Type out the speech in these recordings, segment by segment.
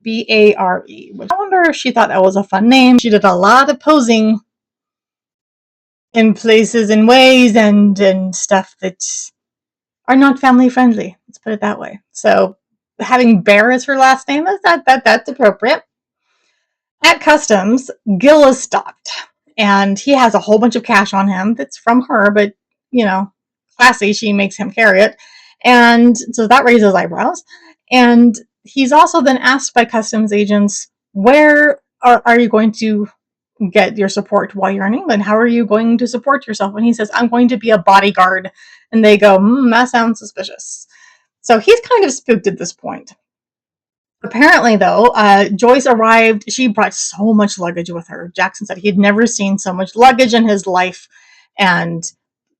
B-A-R-E, which I wonder if she thought that was a fun name. She did a lot of posing in places and ways and stuff that are not family friendly. Let's put it that way. So having Bear as her last name, that's appropriate. At customs, Gil is stopped, and he has a whole bunch of cash on him that's from her, but, you know, classy, she makes him carry it. And so that raises eyebrows. And he's also then asked by customs agents, where are you going to get your support while you're in England? How are you going to support yourself? And he says, I'm going to be a bodyguard. And they go, that sounds suspicious. So he's kind of spooked at this point. Apparently, though, Joyce arrived. She brought so much luggage with her. Jackson said he'd never seen so much luggage in his life. And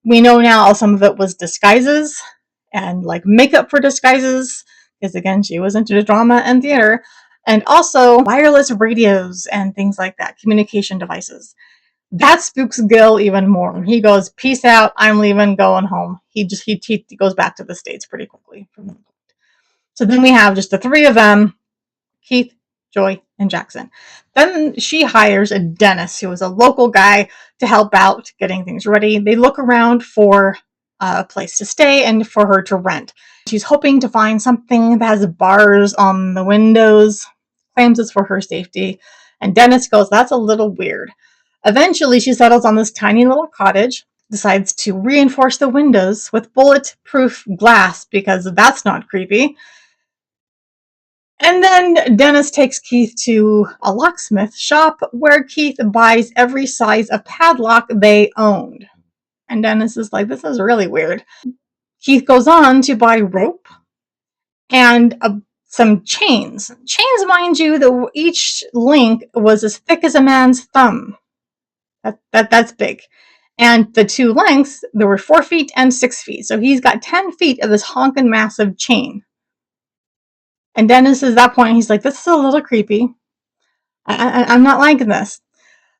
we know now some of it was disguises and like makeup for disguises. Because again, she was into drama and theater. And also wireless radios and things like that, communication devices. That spooks Gil even more. He goes, peace out, I'm leaving, going home. He goes back to the States pretty quickly. So then we have just the three of them, Keith, Joy, and Jackson. Then she hires a Dennis, who is a local guy, to help out getting things ready. They look around for a place to stay and for her to rent. She's hoping to find something that has bars on the windows, claims it's for her safety. And Dennis goes, that's a little weird. Eventually, she settles on this tiny little cottage, decides to reinforce the windows with bulletproof glass because that's not creepy. And then Dennis takes Keith to a locksmith shop where Keith buys every size of padlock they owned. And Dennis is like, this is really weird. Keith goes on to buy rope and some chains. Chains, mind you, each link was as thick as a man's thumb. That's big. And the two lengths, there were 4 feet and 6 feet. So he's got 10 feet of this honking massive chain. And Dennis, at that point, he's like, this is a little creepy. I'm not liking this.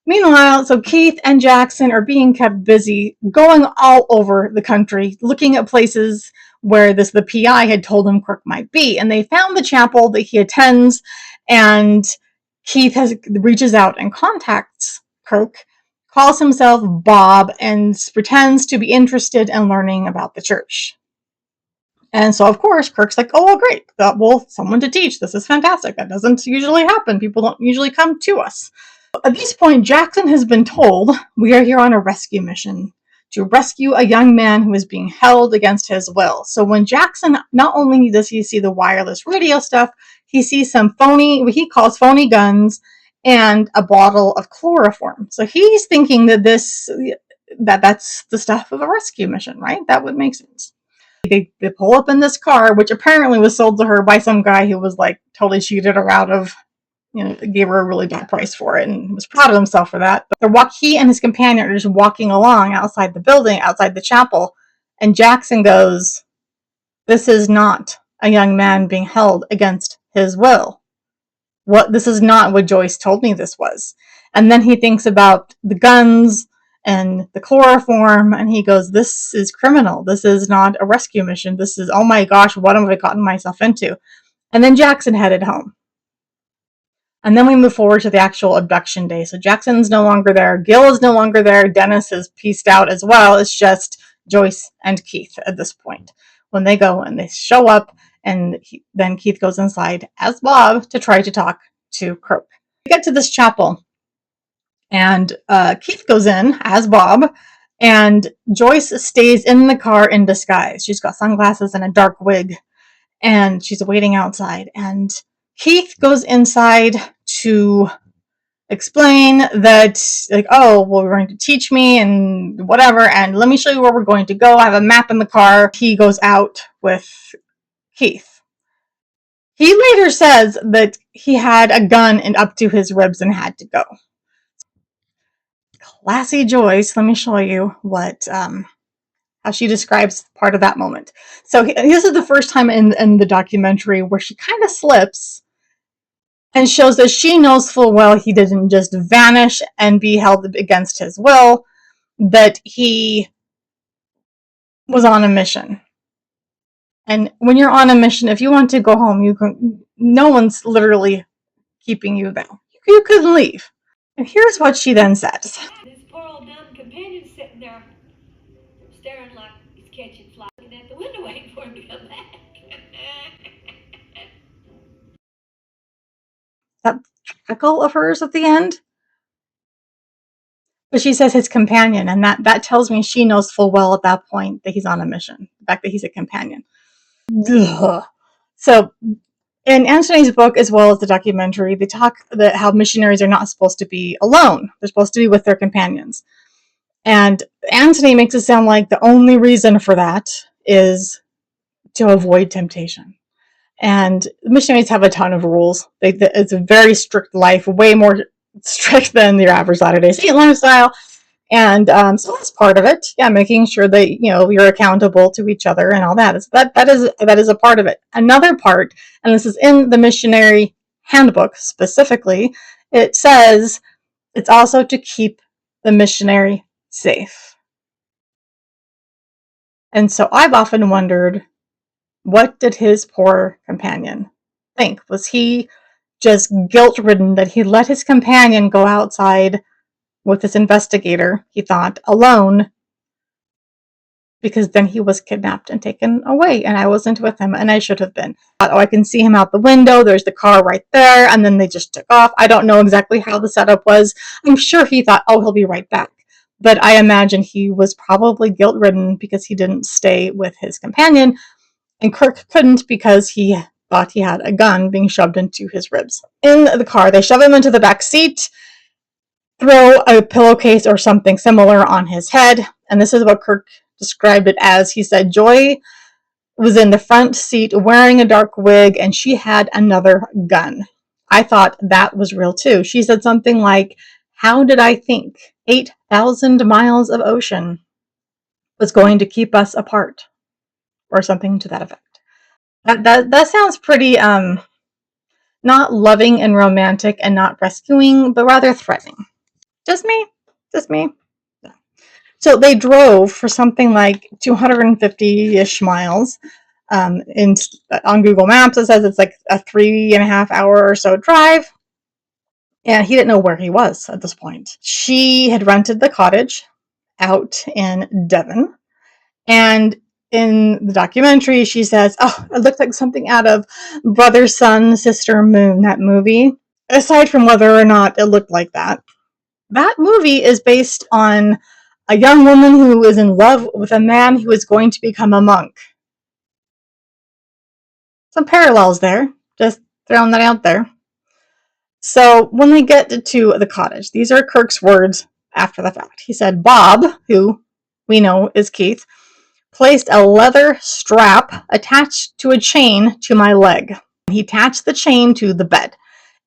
Meanwhile, so Keith and Jackson are being kept busy, going all over the country, looking at places where the PI had told him Kirk might be. And they found the chapel that he attends, and Keith reaches out and contacts Kirk, calls himself Bob, and pretends to be interested in learning about the church. And so, of course, Kirk's like, oh, well, great. Well, someone to teach. This is fantastic. That doesn't usually happen. People don't usually come to us. At this point, Jackson has been told, we are here on a rescue mission to rescue a young man who is being held against his will. So when Jackson, not only does he see the wireless radio stuff, he sees some what he calls phony guns and a bottle of chloroform. So he's thinking that that's the stuff of a rescue mission, right? That would make sense. They pull up in this car, which apparently was sold to her by some guy who was like totally cheated her out of, gave her a really bad price for it and was proud of himself for that. But he and his companion are just walking along outside the building, outside the chapel, and Jackson goes, this is not a young man being held against his will. This is not what Joyce told me this was. And then he thinks about the guns and the chloroform, and he goes, this is criminal. This is not a rescue mission. This is, oh my gosh, what have I gotten myself into? And then Jackson headed home. And then we move forward to the actual abduction day. So Jackson's no longer there. Gil is no longer there. Dennis has pieced out as well. It's just Joyce and Keith at this point. When they go and they show up, and then Keith goes inside as Bob to try to talk to Kirk. We get to this chapel. And Keith goes in as Bob, and Joyce stays in the car in disguise. She's got sunglasses and a dark wig, and she's waiting outside. And Keith goes inside to explain that, like, oh, well, you're going to teach me and whatever, and let me show you where we're going to go. I have a map in the car. He goes out with Keith. He later says that he had a gun up to his ribs and had to go. Classy Joyce, let me show you how she describes part of that moment. So this is the first time in the documentary where she kind of slips and shows that she knows full well he didn't just vanish and be held against his will, that he was on a mission. And when you're on a mission, if you want to go home, you can. No one's literally keeping you there. You couldn't leave. And here's what she then says. This poor old dumb companion's sitting there staring like he's catching flies, looking at the window waiting for him to come back. That chuckle of hers at the end. But she says his companion, and that tells me she knows full well at that point that he's on a mission. The fact that he's a companion. Ugh. So in Anthony's book, as well as the documentary, they talk that how missionaries are not supposed to be alone. They're supposed to be with their companions. And Anthony makes it sound like the only reason for that is to avoid temptation. And missionaries have a ton of rules. It's a very strict life, way more strict than your average Latter-day Saint lifestyle. And so that's part of it. Yeah, making sure that you're accountable to each other and all that. That is a part of it. Another part, and this is in the missionary handbook specifically, it says it's also to keep the missionary safe. And so I've often wondered, what did his poor companion think? Was he just guilt-ridden that he let his companion go outside with this investigator, he thought, alone, because then he was kidnapped and taken away, and I wasn't with him, and I should have been. Oh, I can see him out the window, there's the car right there, and then they just took off. I don't know exactly how the setup was. I'm sure he thought, oh, he'll be right back. But I imagine he was probably guilt-ridden because he didn't stay with his companion, and Kirk couldn't because he thought he had a gun being shoved into his ribs. In the car, they shove him into the back seat, throw a pillowcase or something similar on his head, and this is what Kirk described it as. He said, Joy was in the front seat wearing a dark wig, and she had another gun. I thought that was real too. She said something like, how did I think 8,000 miles of ocean was going to keep us apart? Or something to that effect. That sounds pretty not loving and romantic and not rescuing, but rather threatening. Just me. Yeah. So they drove for something like 250-ish miles. On Google Maps, it says it's like a 3.5 hour or so drive. And he didn't know where he was at this point. She had rented the cottage out in Devon. And in the documentary, she says, oh, it looked like something out of Brother, Sun, Sister, Moon, that movie. Aside from whether or not it looked like that movie is based on a young woman who is in love with a man who is going to become a monk. Some parallels there, just throwing that out there. So when they get to the cottage, these are Kirk's words after the fact. He said, Bob, who we know is Keith, placed a leather strap attached to a chain to my leg. He attached the chain to the bed.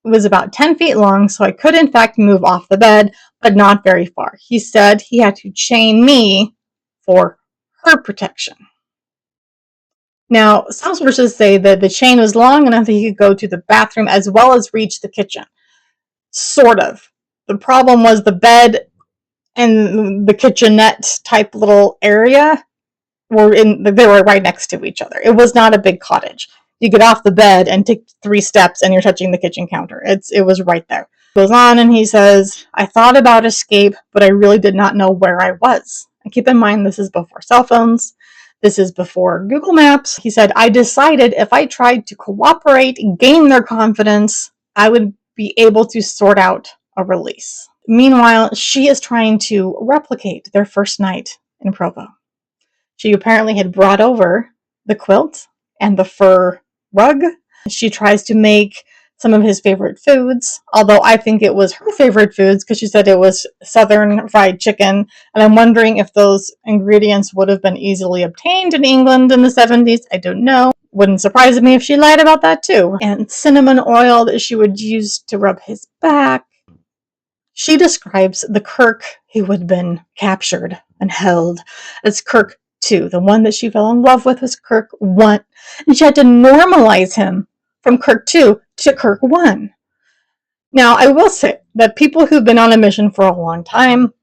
It was about 10 feet long, so I could in fact move off the bed, but not very far. He said he had to chain me for her protection. Now, some sources say that the chain was long enough that he could go to the bathroom as well as reach the kitchen. Sort of. The problem was the bed and the kitchenette type little area they were right next to each other. It was not a big cottage. You get off the bed and take 3 steps and you're touching the kitchen counter. It was right there. He goes on and he says, I thought about escape, but I really did not know where I was. And keep in mind, this is before cell phones. This is before Google Maps. He said, I decided if I tried to cooperate and gain their confidence, I would be able to sort out a release. Meanwhile, she is trying to replicate their first night in Provo. She apparently had brought over the quilt and the fur rug. She tries to make some of his favorite foods, although I think it was her favorite foods because she said it was southern fried chicken, and I'm wondering if those ingredients would have been easily obtained in England in the 70s. I don't know. Wouldn't surprise me if she lied about that too. And cinnamon oil that she would use to rub his back. She describes the Kirk who had been captured and held as Kirk 2. The one that she fell in love with was Kirk 1. And she had to normalize him from Kirk 2 to Kirk 1. Now, I will say that people who've been on a mission for a long time,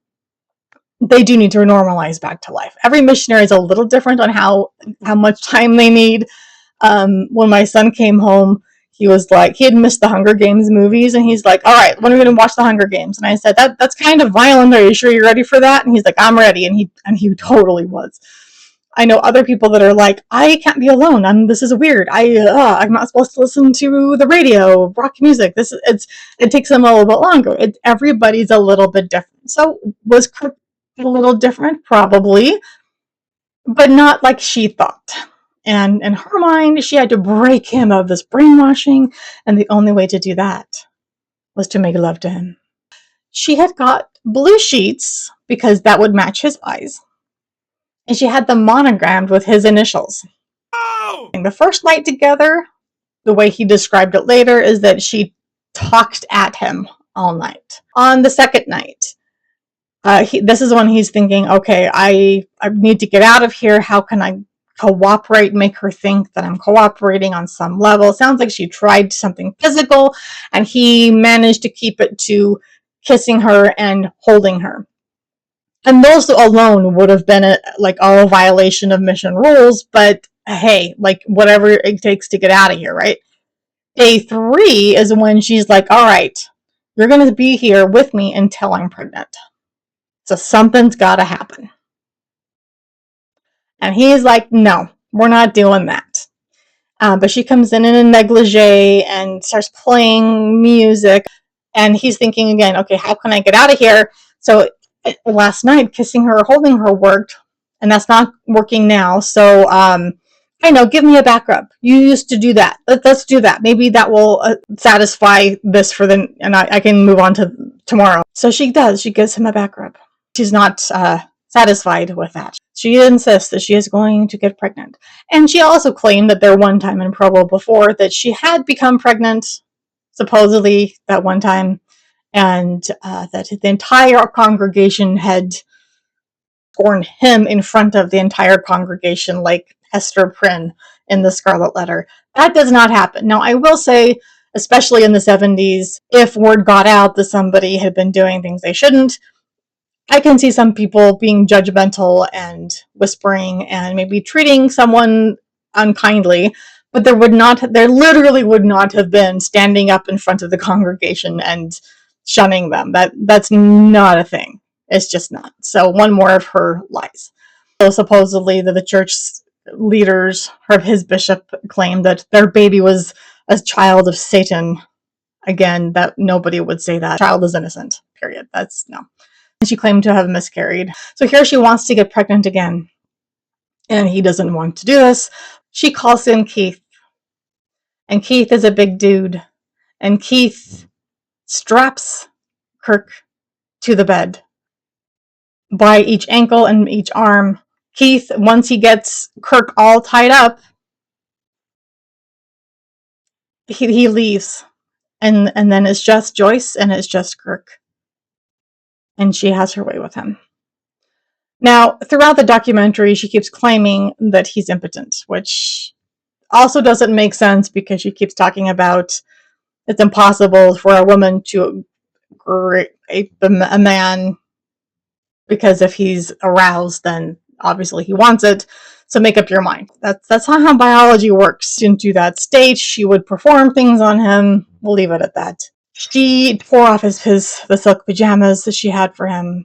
they do need to normalize back to life. Every missionary is a little different on how much time they need. When my son came home, he was like, he had missed the Hunger Games movies, and he's like, all right, when are we going to watch the Hunger Games? And I said, that's kind of violent. Are you sure you're ready for that? And he's like, I'm ready. And he totally was. I know other people that are like, I can't be alone. This is weird. I'm not supposed to listen to the radio, rock music. It takes them a little bit longer. Everybody's a little bit different. So was Kirk a little different? Probably, but not like she thought. And in her mind, she had to break him of this brainwashing, and the only way to do that was to make love to him. She had got blue sheets because that would match his eyes, and she had them monogrammed with his initials. Oh! The first night together, the way he described it later, is that she talked at him all night. On the second night, this is when he's thinking, okay, I need to get out of here. How can I cooperate, make her think that I'm cooperating on some level? It sounds like she tried something physical, and he managed to keep it to kissing her and holding her. And those alone would have been a violation of mission rules, but hey, like whatever it takes to get out of here, right? Day 3 is when she's like, all right, you're going to be here with me until I'm pregnant. So something's got to happen. And he's like, no, we're not doing that. But she comes in a negligee and starts playing music. And he's thinking again, okay, how can I get out of here? So last night, kissing her, holding her worked. And that's not working now. So I know, give me a back rub. You used to do that. Let's do that. Maybe that will satisfy this and I can move on to tomorrow. So she does. She gives him a back rub. She's not satisfied with that. She insists that she is going to get pregnant. And she also claimed that there one time in Provo before that she had become pregnant, supposedly that one time, and that the entire congregation had scorned him in front of the entire congregation, like Hester Prynne in the Scarlet Letter. That does not happen. Now, I will say, especially in the 70s, if word got out that somebody had been doing things they shouldn't, I can see some people being judgmental and whispering and maybe treating someone unkindly, but there literally would not have been standing up in front of the congregation and shunning them. That's not a thing. It's just not. So one more of her lies. So supposedly the church leaders, his bishop, claimed that their baby was a child of Satan. Again, that nobody would say that. Child is innocent, period. That's no. And she claimed to have miscarried. So here she wants to get pregnant again. And he doesn't want to do this. She calls in Keith. And Keith is a big dude. And Keith straps Kirk to the bed by each ankle and each arm. Keith, once he gets Kirk all tied up, he leaves. And then it's just Joyce and it's just Kirk. And she has her way with him. Now, throughout the documentary, she keeps claiming that he's impotent, which also doesn't make sense because she keeps talking about it's impossible for a woman to rape a man because if he's aroused, then obviously he wants it. So make up your mind. That's not how biology works. Into that state, she would perform things on him. We'll leave it at that. She tore off the silk pajamas that she had for him.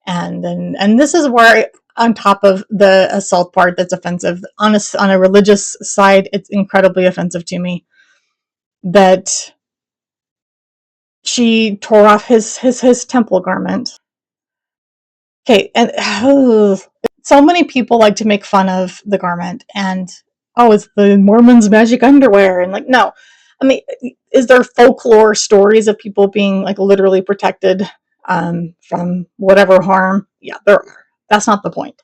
And this is where, on top of the assault part that's offensive, on a religious side, it's incredibly offensive to me that she tore off his temple garment. Okay, and so many people like to make fun of the garment, and it's the Mormons' magic underwear, and like, no. I mean, is there folklore stories of people being like literally protected from whatever harm? Yeah, there are. That's not the point.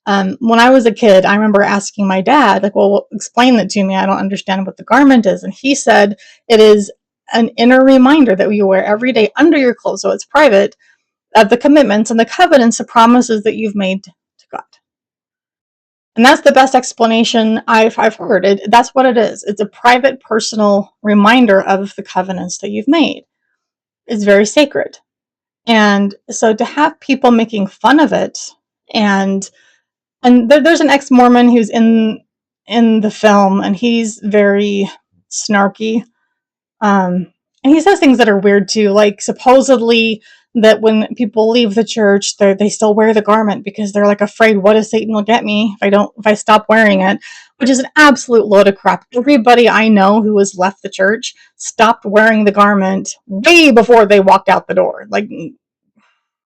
When I was a kid, I remember asking my dad, like, well, explain that to me. I don't understand what the garment is. And he said it is an inner reminder that you wear every day under your clothes, so it's private, of the commitments and the covenants, the promises that you've made to God. And that's the best explanation I've heard. That's what it is. It's a private, personal reminder of the covenants that you've made. It's very sacred. And so to have people making fun of it, and there's an ex-Mormon who's in the film, and he's very snarky. And he says things that are weird too, like supposedly that when people leave the church, they still wear the garment because they're like afraid, what if Satan will get me if I stop wearing it, which is an absolute load of crap. Everybody I know who has left the church stopped wearing the garment way before they walked out the door. Like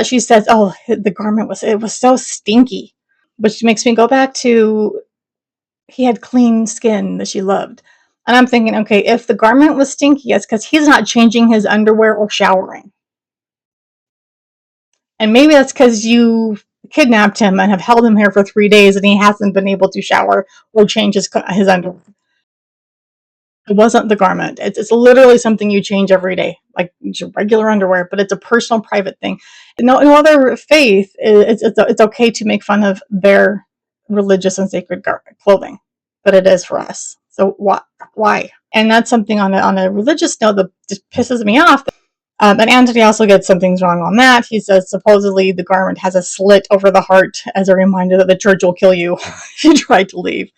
she says, oh, the garment was so stinky, which makes me go back to he had clean skin that she loved. And I'm thinking, okay, if the garment was stinky, it's because he's not changing his underwear or showering. And maybe that's because you kidnapped him and have held him here for 3 days and he hasn't been able to shower or change his underwear. It wasn't the garment. It's literally something you change every day, like your regular underwear, but it's a personal, private thing. No other faith, it's okay to make fun of their religious and sacred clothing, but it is for us. So why? And that's something on a religious note that just pisses me off. And Anthony also gets some things wrong on that. He says supposedly the garment has a slit over the heart as a reminder that the church will kill you if you try to leave.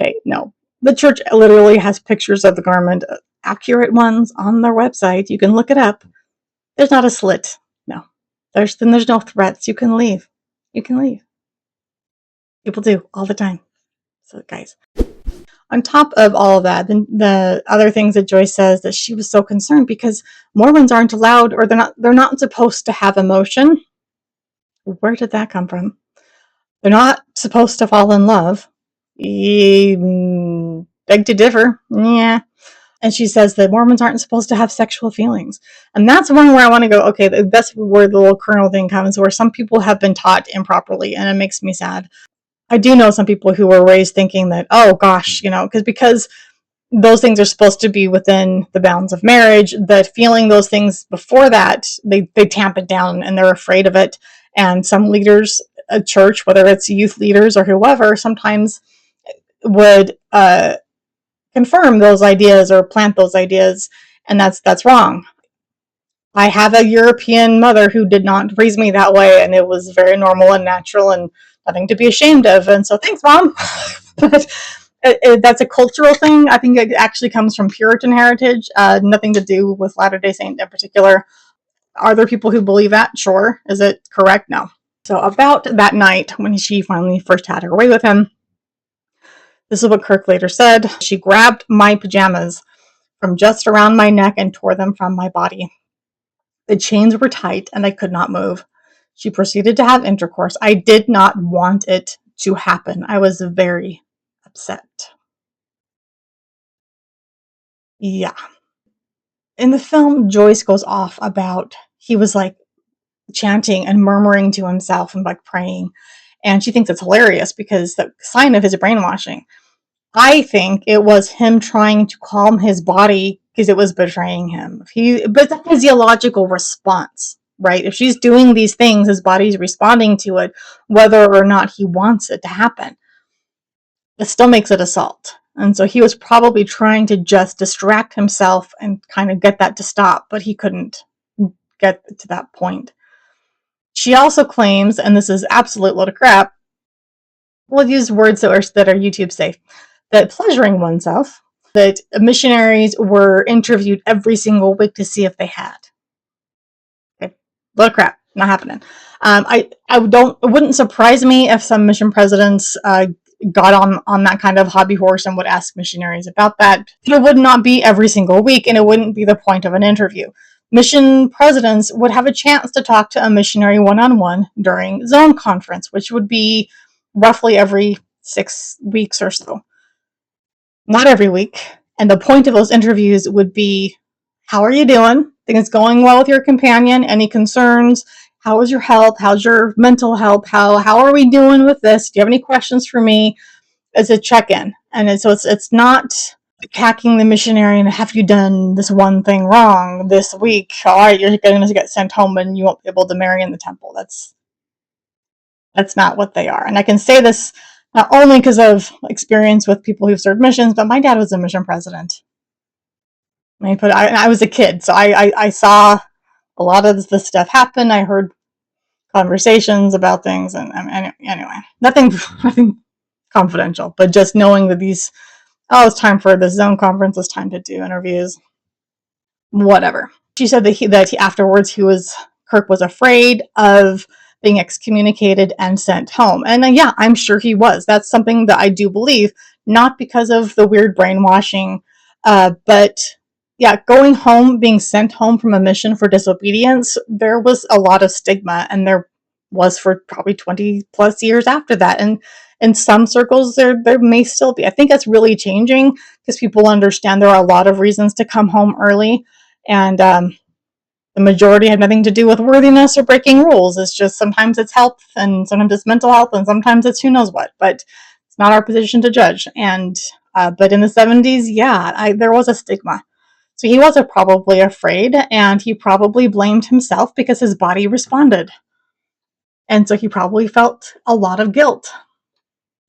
Okay, no. The church literally has pictures of the garment, accurate ones, on their website. You can look it up. There's not a slit. No. There's no threats. You can leave. You can leave. People do all the time. So, guys. On top of all of that, the other things that Joyce says that she was so concerned because Mormons aren't allowed, or they're not supposed to have emotion. Where did that come from? They're not supposed to fall in love. Beg to differ. Yeah. And she says that Mormons aren't supposed to have sexual feelings. And that's one where I want to go, okay, that's where the little kernel thing comes, where some people have been taught improperly, and it makes me sad. I do know some people who were raised thinking that, oh gosh, because those things are supposed to be within the bounds of marriage, that feeling those things before that, they tamp it down and they're afraid of it. And some leaders, a church, whether it's youth leaders or whoever, sometimes would confirm those ideas or plant those ideas, and that's wrong. I have a European mother who did not raise me that way, and it was very normal and natural and nothing to be ashamed of, and so thanks, Mom. But that's a cultural thing. I think it actually comes from Puritan heritage, nothing to do with Latter-day Saint in particular. Are there people who believe that? Sure. Is it correct? No. So about that night when she finally first had her way with him, this is what Kirk later said. She grabbed my pajamas from just around my neck and tore them from my body. The chains were tight and I could not move. She proceeded to have intercourse. I did not want it to happen. I was very upset. Yeah. In the film, Joyce goes off about he was like chanting and murmuring to himself and like praying. And she thinks it's hilarious because the sign of his brainwashing. I think it was him trying to calm his body because it was betraying him. But it's a physiological response, right? If she's doing these things, his body's responding to it, whether or not he wants it to happen. It still makes it assault. And so he was probably trying to just distract himself and kind of get that to stop, but he couldn't get to that point. She also claims, and this is absolute load of crap, we'll use words that are YouTube safe, that pleasuring oneself, that missionaries were interviewed every single week to see if they had. Okay, load of crap, not happening. It wouldn't surprise me if some mission presidents got on that kind of hobby horse and would ask missionaries about that. It would not be every single week, and it wouldn't be the point of an interview. Mission presidents would have a chance to talk to a missionary one-on-one during zone conference, which would be roughly every 6 weeks or so. Not every week. And the point of those interviews would be, how are you doing? Things going well with your companion? Any concerns? How is your health? How's your mental health? How are we doing with this? Do you have any questions for me? As a check-in. And it's not attacking the missionary and have you done this one thing wrong this week? All right, you're going to get sent home and you won't be able to marry in the temple. That's not what they are. And I can say this not only because of experience with people who've served missions, but my dad was a mission president. I was a kid, so I saw a lot of this stuff happen. I heard conversations about things, and anyway, nothing confidential, but just knowing that these Oh, it's time for the Zone conference. It's time to do interviews. Whatever. She said that afterwards Kirk was afraid of being excommunicated and sent home. And yeah, I'm sure he was. That's something that I do believe, not because of the weird brainwashing, but yeah, going home, being sent home from a mission for disobedience, there was a lot of stigma, and there was for probably 20 plus years after that. And in some circles, there may still be. I think that's really changing because people understand there are a lot of reasons to come home early, and the majority have nothing to do with worthiness or breaking rules. It's just sometimes it's health, and sometimes it's mental health, and sometimes it's who knows what. But it's not our position to judge. And but in the 70s, yeah, there was a stigma. So he was probably afraid, and he probably blamed himself because his body responded. And so he probably felt a lot of guilt.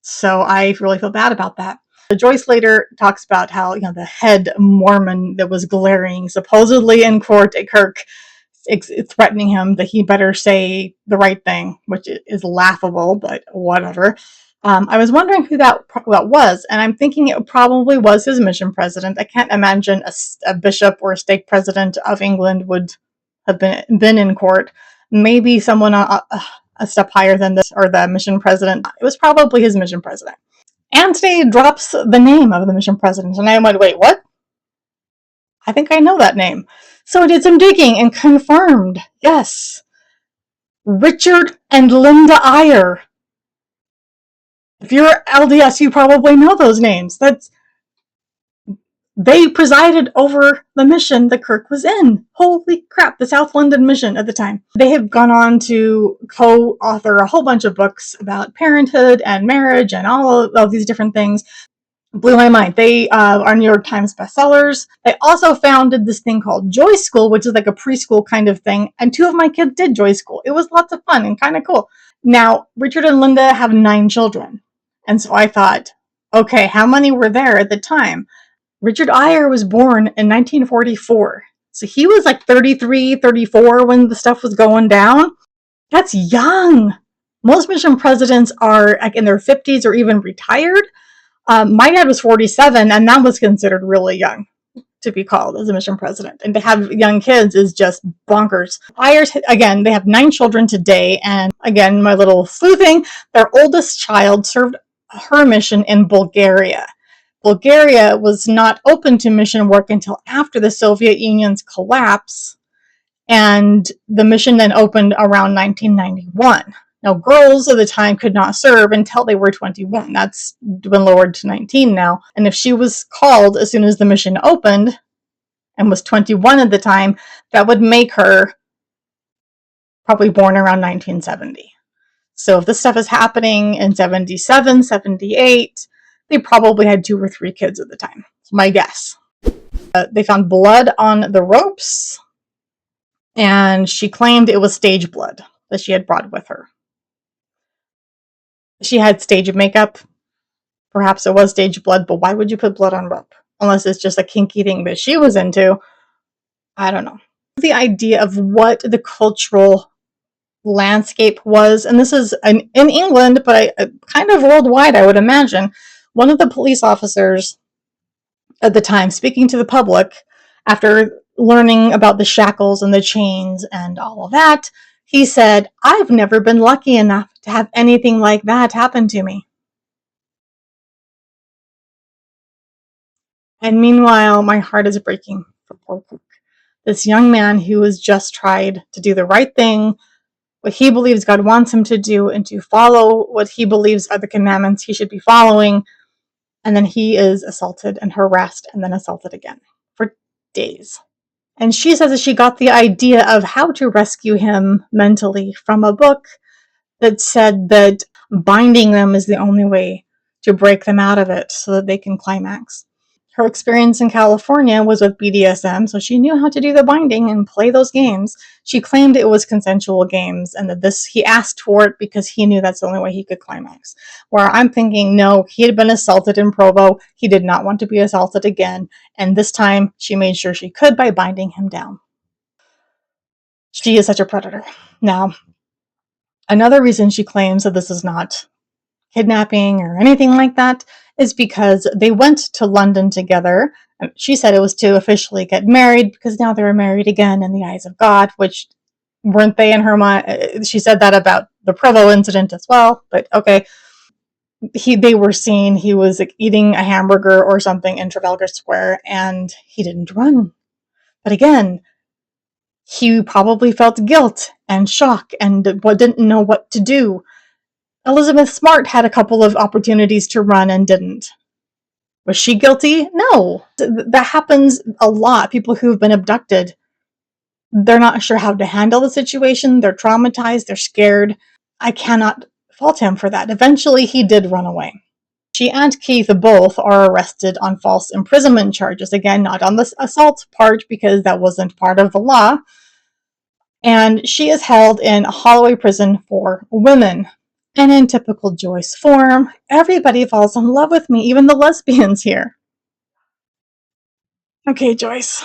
So I really feel bad about that. Joyce later talks about how, the head Mormon that was glaring supposedly in court at Kirk, threatening him that he better say the right thing, which is laughable, but whatever. I was wondering who that was, and I'm thinking it probably was his mission president. I can't imagine a bishop or a stake president of England would have been in court. Maybe someone a step higher than this, or the mission president. It was probably his mission president. Anthony drops the name of the mission president, and I went, wait, what? I think I know that name. So I did some digging and confirmed, yes, Richard and Linda Eyre. If you're LDS, you probably know those names. They presided over the mission that Kirk was in. Holy crap, the South London mission at the time. They have gone on to co-author a whole bunch of books about parenthood and marriage and all of these different things. Blew my mind. They are New York Times bestsellers. They also founded this thing called Joy School, which is like a preschool kind of thing. And 2 of my kids did Joy School. It was lots of fun and kind of cool. Now, Richard and Linda have 9 children. And so I thought, okay, how many were there at the time? Richard Eyre was born in 1944. So he was like 33, 34 when the stuff was going down. That's young. Most mission presidents are like in their 50s or even retired. My dad was 47, and that was considered really young to be called as a mission president. And to have young kids is just bonkers. Eyres, again, they have 9 children today. And again, my little sleuthing, their oldest child served her mission in Bulgaria. Bulgaria was not open to mission work until after the Soviet Union's collapse, and the mission then opened around 1991. Now, girls at the time could not serve until they were 21. That's been lowered to 19 now. And if she was called as soon as the mission opened and was 21 at the time, that would make her probably born around 1970. So if this stuff is happening in 77, 78, they probably had 2 or 3 kids at the time. It's my guess. They found blood on the ropes, and she claimed it was stage blood that she had brought with her. She had stage makeup. Perhaps it was stage blood, but why would you put blood on rope? Unless it's just a kinky thing that she was into. I don't know. The idea of what the cultural landscape was, and this is in England, but kind of worldwide, I would imagine. One of the police officers at the time, speaking to the public after learning about the shackles and the chains and all of that, he said, "I've never been lucky enough to have anything like that happen to me." And meanwhile, my heart is breaking for poor Kirk. This young man who has just tried to do the right thing, what he believes God wants him to do, and to follow what he believes are the commandments he should be following. And then he is assaulted and harassed and then assaulted again for days. And she says that she got the idea of how to rescue him mentally from a book that said that binding them is the only way to break them out of it so that they can climax. Her experience in California was with BDSM, so she knew how to do the binding and play those games. She claimed it was consensual games, and that he asked for it because he knew that's the only way he could climax. Where I'm thinking, no, he had been assaulted in Provo. He did not want to be assaulted again, and this time she made sure she could by binding him down. She is such a predator. Now, another reason she claims that this is not kidnapping or anything like that is because they went to London together. She said it was to officially get married because now they were married again in the eyes of God, which weren't they in her mind? She said that about the Provo incident as well, but okay. They were seen, he was like eating a hamburger or something in Trafalgar Square, and he didn't run. But again, he probably felt guilt and shock and didn't know what to do. Elizabeth Smart had a couple of opportunities to run and didn't. Was she guilty? No. That happens a lot. People who've been abducted, they're not sure how to handle the situation. They're traumatized. They're scared. I cannot fault him for that. Eventually, he did run away. She and Keith both are arrested on false imprisonment charges. Again, not on the assault part because that wasn't part of the law. And she is held in a Holloway prison for women. And in typical Joyce form, everybody falls in love with me, even the lesbians here. Okay, Joyce,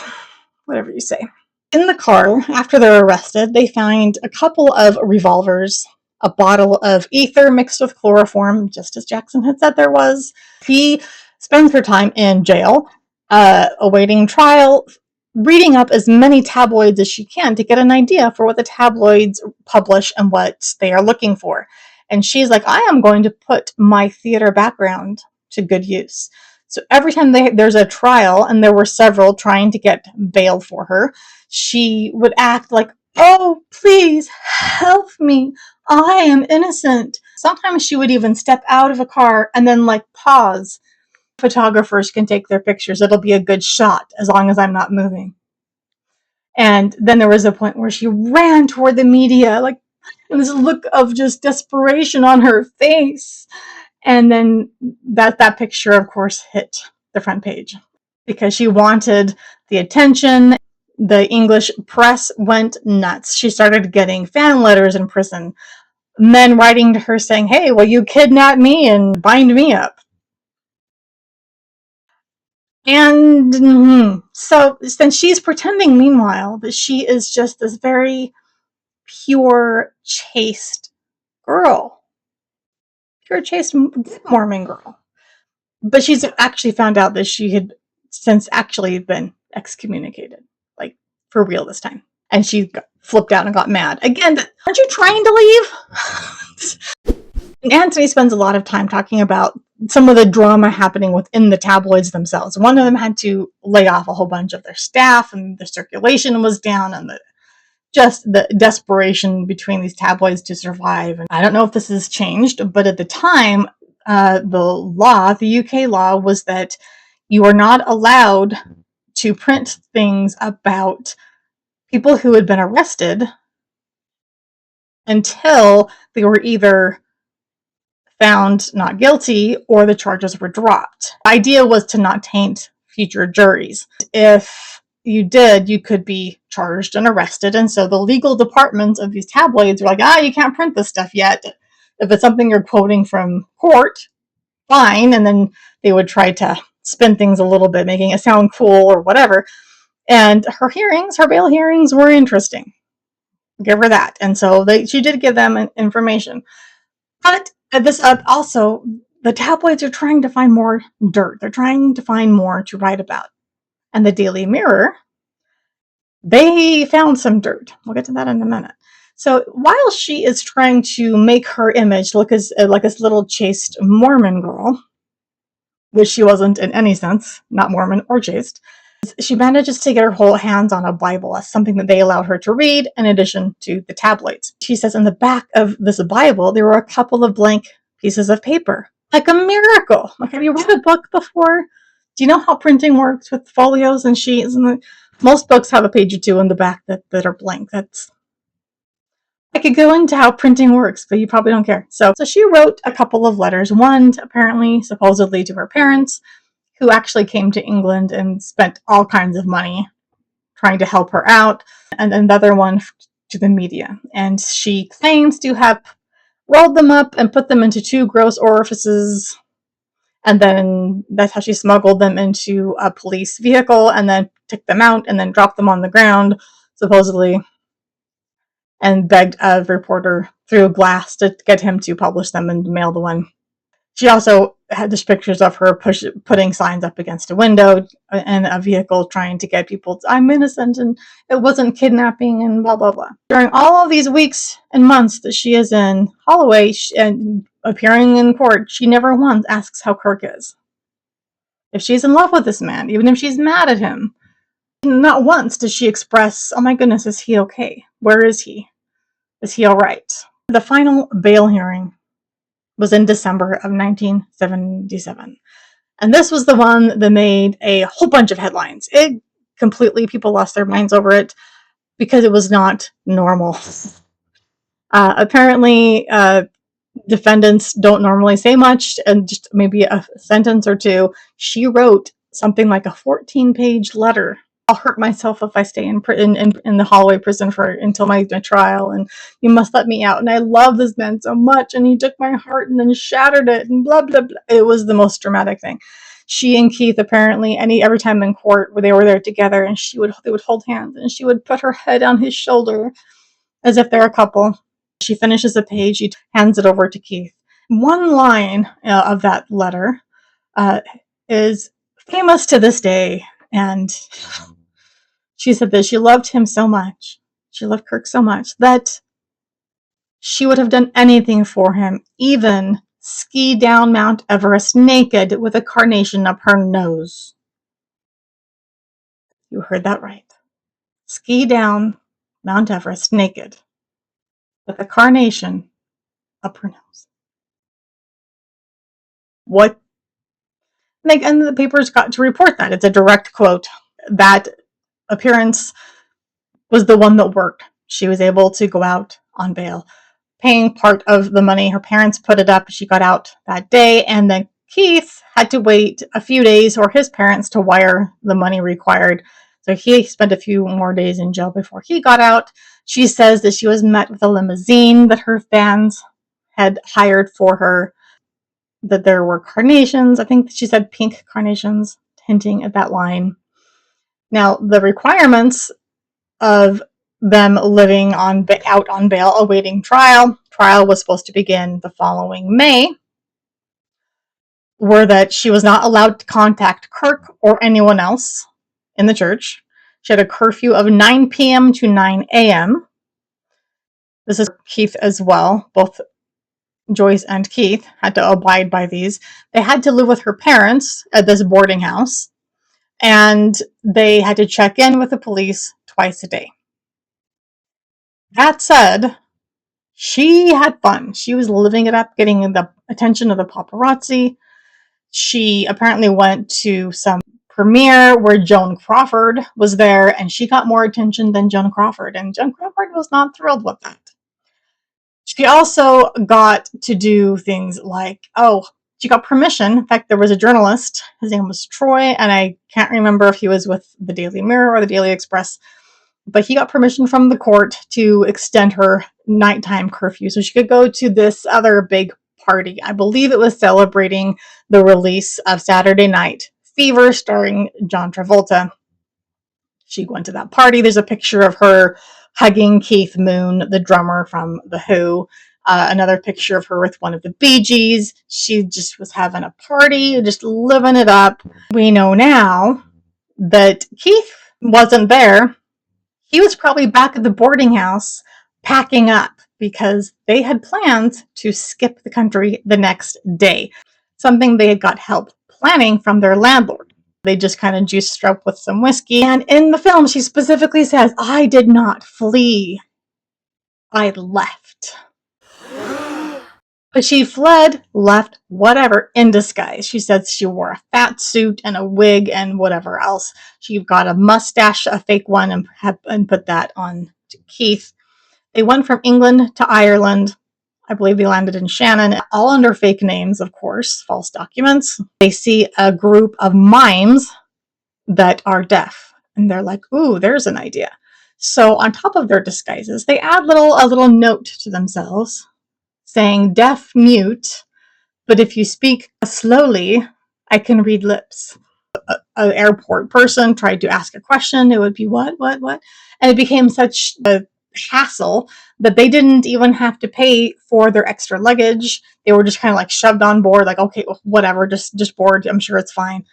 whatever you say. In the car, after they're arrested, they find a couple of revolvers, a bottle of ether mixed with chloroform, just as Jackson had said there was. He spends her time in jail, awaiting trial, reading up as many tabloids as she can to get an idea for what the tabloids publish and what they are looking for. And she's like, I am going to put my theater background to good use. So every time there's a trial, and there were several trying to get bail for her, she would act like, oh, please help me. I am innocent. Sometimes she would even step out of a car and then pause. Photographers can take their pictures. It'll be a good shot as long as I'm not moving. And then there was a point where she ran toward the media, and this look of just desperation on her face. And then that picture, of course, hit the front page because she wanted the attention. The English press went nuts. She started getting fan letters in prison. Men writing to her saying, hey, will you kidnap me and bind me up? And so then she's pretending, meanwhile, that she is just this very pure, chaste girl. Pure, chaste, Mormon girl. But she's actually found out that she had since actually been excommunicated. For real this time. And she flipped out and got mad. Again, aren't you trying to leave? Anthony spends a lot of time talking about some of the drama happening within the tabloids themselves. One of them had to lay off a whole bunch of their staff, and the circulation was down, and the desperation between these tabloids to survive. And I don't know if this has changed, but at the time, the UK law was that you are not allowed to print things about people who had been arrested until they were either found not guilty or the charges were dropped. The idea was to not taint future juries. If you did, you could be charged and arrested, and so the legal departments of these tabloids were like, you can't print this stuff yet. If it's something you're quoting from court, fine, and then they would try to spin things a little bit, making it sound cool or whatever. And her bail hearings were interesting. Give her that. And so she did give them information. But also, the tabloids are trying to find more dirt. They're trying to find more to write about. And the Daily Mirror, they found some dirt. We'll get to that in a minute. So while she is trying to make her image look like this little chaste Mormon girl, which she wasn't in any sense, not Mormon or chaste, she manages to get her whole hands on a Bible as something that they allowed her to read in addition to the tabloids. She says in the back of this Bible, there were a couple of blank pieces of paper. Like a miracle. Have you read a book before? Do you know how printing works with folios and sheets? Most books have a page or two in the back that are blank. I could go into how printing works, but you probably don't care. So she wrote a couple of letters. One, apparently, supposedly to her parents, who actually came to England and spent all kinds of money trying to help her out, and another one to the media. And she claims to have rolled them up and put them into 2 gross orifices, and then that's how she smuggled them into a police vehicle and then took them out and then dropped them on the ground, supposedly, and begged a reporter through glass to get him to publish them and mail the one. She also had just pictures of her putting signs up against a window and a vehicle trying to get people, I'm innocent and it wasn't kidnapping and blah, blah, blah. During all of these weeks and months that she is in Holloway and appearing in court, she never once asks how Kirk is. If she's in love with this man, even if she's mad at him, not once does she express, oh my goodness, is he okay? Where is he? Is he all right? The final bail hearing was in December of 1977. And this was the one that made a whole bunch of headlines. People lost their minds over it because it was not normal. Apparently, defendants don't normally say much, and just maybe a sentence or two. She wrote something like a 14-page letter. I'll hurt myself if I stay in the Holloway prison until my trial, and you must let me out. And I love this man so much, and he took my heart and then shattered it, and blah, blah, blah. It was the most dramatic thing. She and Keith, apparently, every time in court where they were there together, and they would hold hands, and she would put her head on his shoulder as if they're a couple. She finishes a page, she hands it over to Keith. One line of that letter is famous to this day, and she said that she loved him so much, she loved Kirk so much, that she would have done anything for him, even ski down Mount Everest naked with a carnation up her nose. You heard that right. Ski down Mount Everest naked with a carnation up her nose. What? And the papers got to report that. It's a direct quote. That appearance was the one that worked. She was able to go out on bail, paying part of the money. Her parents put it up. She got out that day, and then Keith had to wait a few days for his parents to wire the money required. So he spent a few more days in jail before he got out. She says that she was met with a limousine that her fans had hired for her, that there were carnations. I think she said pink carnations, hinting at that line. Now, the requirements of them living out on bail awaiting trial was supposed to begin the following May, were that she was not allowed to contact Kirk or anyone else in the church. She had a curfew of 9 p.m. to 9 a.m. This is Keith as well. Both Joyce and Keith had to abide by these. They had to live with her parents at this boarding house, and they had to check in with the police twice a day. That said, she had fun. She was living it up, getting the attention of the paparazzi. She apparently went to some premiere where Joan Crawford was there, and she got more attention than Joan Crawford, and Joan Crawford was not thrilled with that. She also got to do things like, she got permission. In fact, there was a journalist, his name was Troy, and I can't remember if he was with the Daily Mirror or the Daily Express, but he got permission from the court to extend her nighttime curfew so she could go to this other big party. I believe it was celebrating the release of Saturday Night Fever starring John Travolta. She went to that party. There's a picture of her hugging Keith Moon, the drummer from The Who. Another picture of her with one of the Bee Gees. She just was having a party, just living it up. We know now that Keith wasn't there. He was probably back at the boarding house packing up because they had plans to skip the country the next day, something they had got help planning from their landlord. They just kind of juiced her up with some whiskey. And in the film, she specifically says, I did not flee. I left. But she fled, left, whatever, in disguise. She said she wore a fat suit and a wig and whatever else. She got a mustache, a fake one, and put that on to Keith. They went from England to Ireland. I believe they landed in Shannon, all under fake names, of course, false documents. They see a group of mimes that are deaf, and they're like, ooh, there's an idea. So on top of their disguises, they add a little note to themselves saying deaf mute, but if you speak slowly, I can read lips. An airport person tried to ask a question, it would be what? And it became such a hassle that they didn't even have to pay for their extra luggage. They were just kind of like shoved on board, like, okay, whatever, just board. I'm sure it's fine.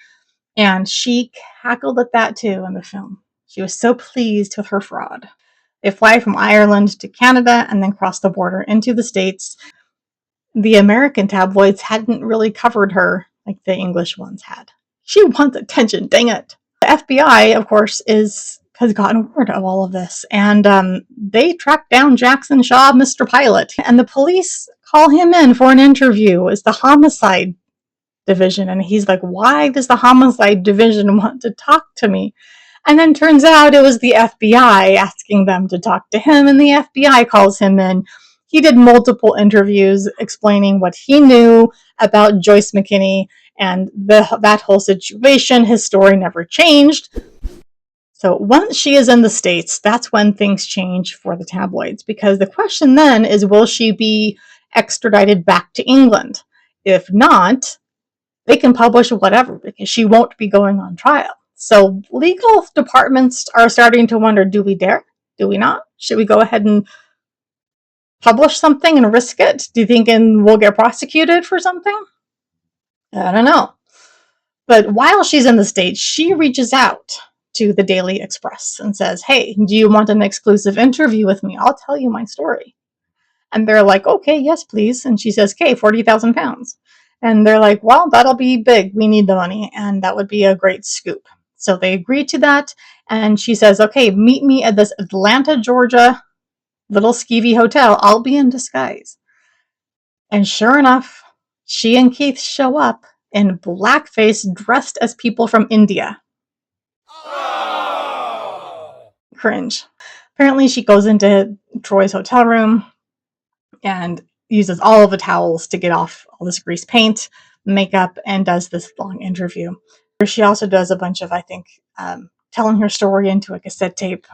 And she cackled at that too in the film. She was so pleased with her fraud. They fly from Ireland to Canada and then cross the border into the States. The American tabloids hadn't really covered her like the English ones had. She wants attention, dang it. The FBI, of course, has gotten word of all of this, and they track down Jackson Shaw, Mr. Pilot, and the police call him in for an interview. It's the homicide division, and he's like, why does the homicide division want to talk to me? And then turns out it was the FBI asking them to talk to him, and the FBI calls him in. He did multiple interviews explaining what he knew about Joyce McKinney and that whole situation. His story never changed. So once she is in the States, that's when things change for the tabloids, because the question then is, will she be extradited back to England? If not, they can publish whatever, because she won't be going on trial. So legal departments are starting to wonder, do we dare? Do we not? Should we go ahead and publish something and risk it? Do you think we'll get prosecuted for something? I don't know. But while she's in the States, she reaches out to the Daily Express and says, hey, do you want an exclusive interview with me? I'll tell you my story. And they're like, okay, yes, please. And she says, okay, 40,000 pounds. And they're like, well, that'll be big. We need the money. And that would be a great scoop. So they agree to that. And she says, okay, meet me at this Atlanta, Georgia little skeevy hotel. I'll be in disguise. And sure enough, she and Keith show up in blackface, dressed as people from India. Oh. Cringe. Apparently she goes into Troy's hotel room and uses all of the towels to get off all this grease paint, makeup, and does this long interview. She also does a bunch of, I think, telling her story into a cassette tape,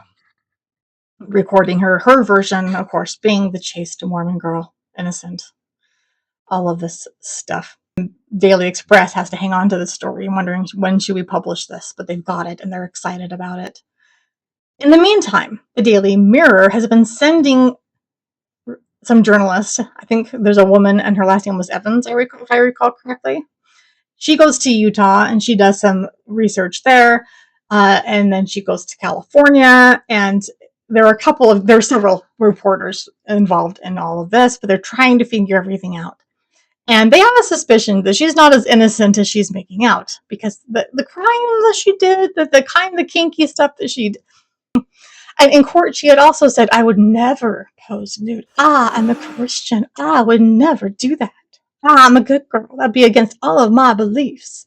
recording her version, of course, being the chaste Mormon girl, innocent, all of this stuff. Daily Express has to hang on to the story, wondering when should we publish this, but they've got it and they're excited about it. In the meantime, the Daily Mirror has been sending some journalists, I think there's a woman and her last name was Evans, if I recall correctly. She goes to Utah and she does some research there, and then she goes to California, and there are several reporters involved in all of this, but they're trying to figure everything out. And they have a suspicion that she's not as innocent as she's making out, because the crime that she did, the kinky stuff that she did. And in court, she had also said, I would never pose nude. I'm a Christian. I would never do that. I'm a good girl. That'd be against all of my beliefs.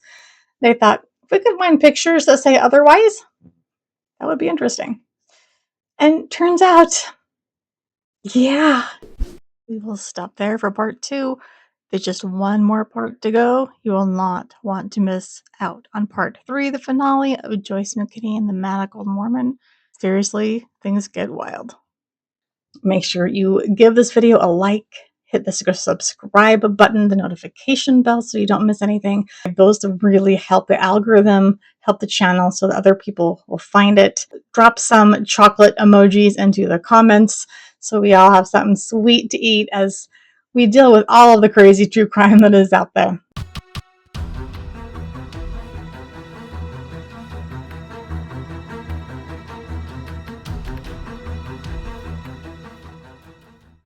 They thought, if we could find pictures that say otherwise, that would be interesting. And turns out, yeah, we will stop there for part 2. There's just one more part to go. You will not want to miss out on part 3, the finale of Joyce McKinney and the Manacled Mormon. Seriously, things get wild. Make sure you give this video a like, hit the subscribe button, the notification bell so you don't miss anything. Those really help the algorithm, help the channel so that other people will find it. Drop some chocolate emojis into the comments so we all have something sweet to eat as we deal with all of the crazy true crime that is out there.